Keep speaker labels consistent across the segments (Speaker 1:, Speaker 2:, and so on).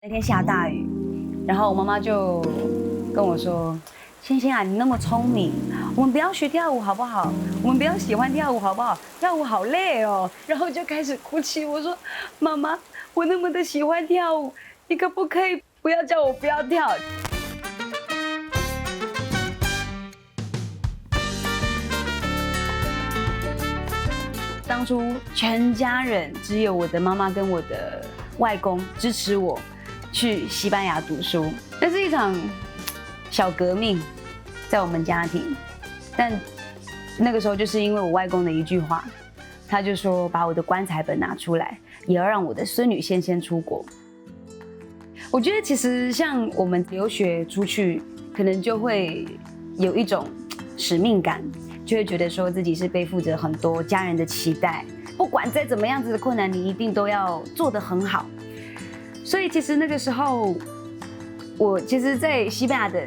Speaker 1: 那天下大雨，然后我妈妈就跟我说：“欣欣啊，你那么聪明，我们不要学跳舞好不好？我们不要喜欢跳舞好不好？跳舞好累哦。”然后就开始哭泣。我说：“妈妈，我那么的喜欢跳舞，你可不可以不要叫我不要跳？”当初全家人只有我的妈妈跟我的外公支持我去西班牙读书，那是一场小革命，在我们家庭。但那个时候就是因为我外公的一句话，他就说把我的棺材本拿出来，也要让我的孙女先出国。我觉得其实像我们留学出去，可能就会有一种使命感，就会觉得说自己是背负着很多家人的期待，不管再怎么样子的困难，你一定都要做得很好。所以其实那个时候，我其实在西班牙的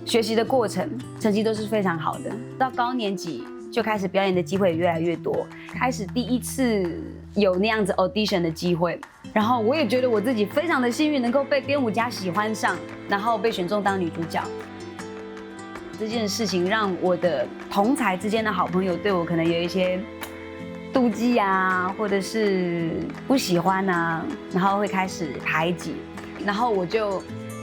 Speaker 1: 学习的过程，成绩都是非常好的。到高年级就开始表演的机会也越来越多，开始第一次有那样子 audition 的机会。然后我也觉得我自己非常的幸运，能够被编舞家喜欢上，然后被选中当女主角。这件事情让我的同才之间的好朋友对我可能有一些妒忌啊，或者是不喜欢啊，然后会开始排挤。然后我就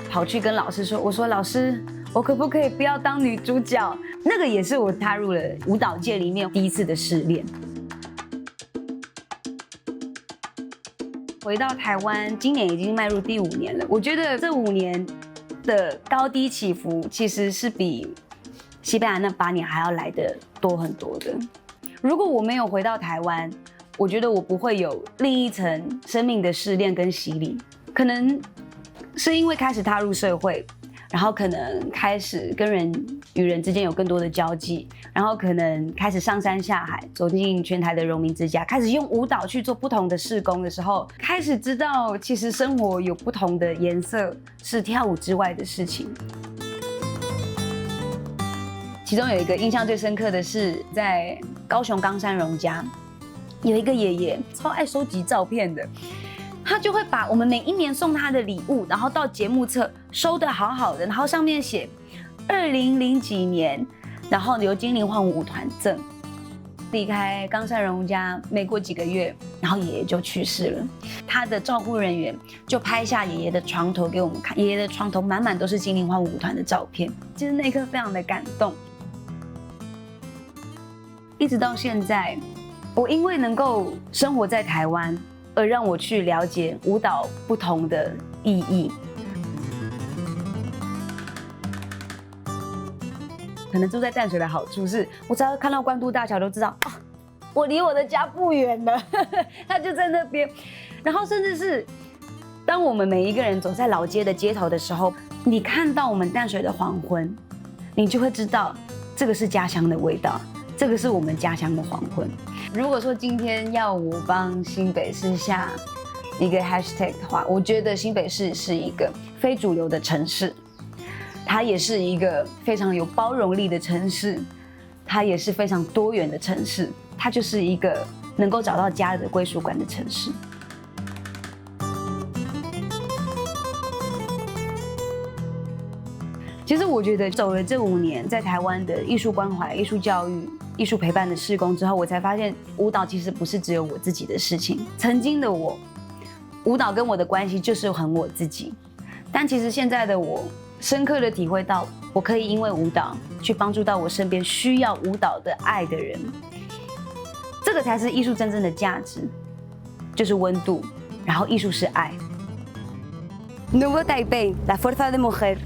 Speaker 1: 跑去跟老师说：“我说老师，我可不可以不要当女主角？”那个也是我踏入了舞蹈界里面第一次的试炼。回到台湾，今年已经迈入第5年了。我觉得这5年的高低起伏，其实是比西班牙那8年还要来得多很多的。如果我没有回到台湾，我觉得我不会有另一层生命的试炼跟洗礼。可能是因为开始踏入社会，然后可能开始跟人与人之间有更多的交际，然后可能开始上山下海，走进全台的荣民之家，开始用舞蹈去做不同的事工的时候，开始知道其实生活有不同的颜色，是跳舞之外的事情。其中有一个印象最深刻的是，在高雄冈山荣家，有一个爷爷超爱收集照片的，他就会把我们每一年送他的礼物，然后到节目册收得好好的，然后上面写2000几年，然后由精灵幻舞团赠。离开冈山荣家没过几个月，然后爷爷就去世了。他的照顾人员就拍下爷爷的床头给我们看，爷爷的床头满满都是精灵幻舞团的照片。其实那一刻非常的感动。一直到现在，我因为能够生活在台湾，而让我去了解舞蹈不同的意义。可能住在淡水的好处是，我只要看到关渡大桥都知道，哦，我离我的家不远了，它就在那边。然后甚至是，当我们每一个人走在老街的街头的时候，你看到我们淡水的黄昏，你就会知道这个是家乡的味道，这个是我们家乡的黄昏。如果说今天要我帮新北市下一个 hashtag 的话，我觉得新北市是一个非主流的城市，它也是一个非常有包容力的城市，它也是非常多元的城市，它就是一个能够找到家的归属感的城市。其实我觉得走了这5年，在台湾的艺术关怀、艺术教育、艺术陪伴的事工之后，我才发现舞蹈其实不是只有我自己的事情。曾经的我，舞蹈跟我的关系就是很我自己，但其实现在的我，深刻的体会到，我可以因为舞蹈去帮助到我身边需要舞蹈的爱的人。这个才是艺术真正的价值，就是温度，然后艺术是爱。Nuevo Taipei, la fuerza de mujer.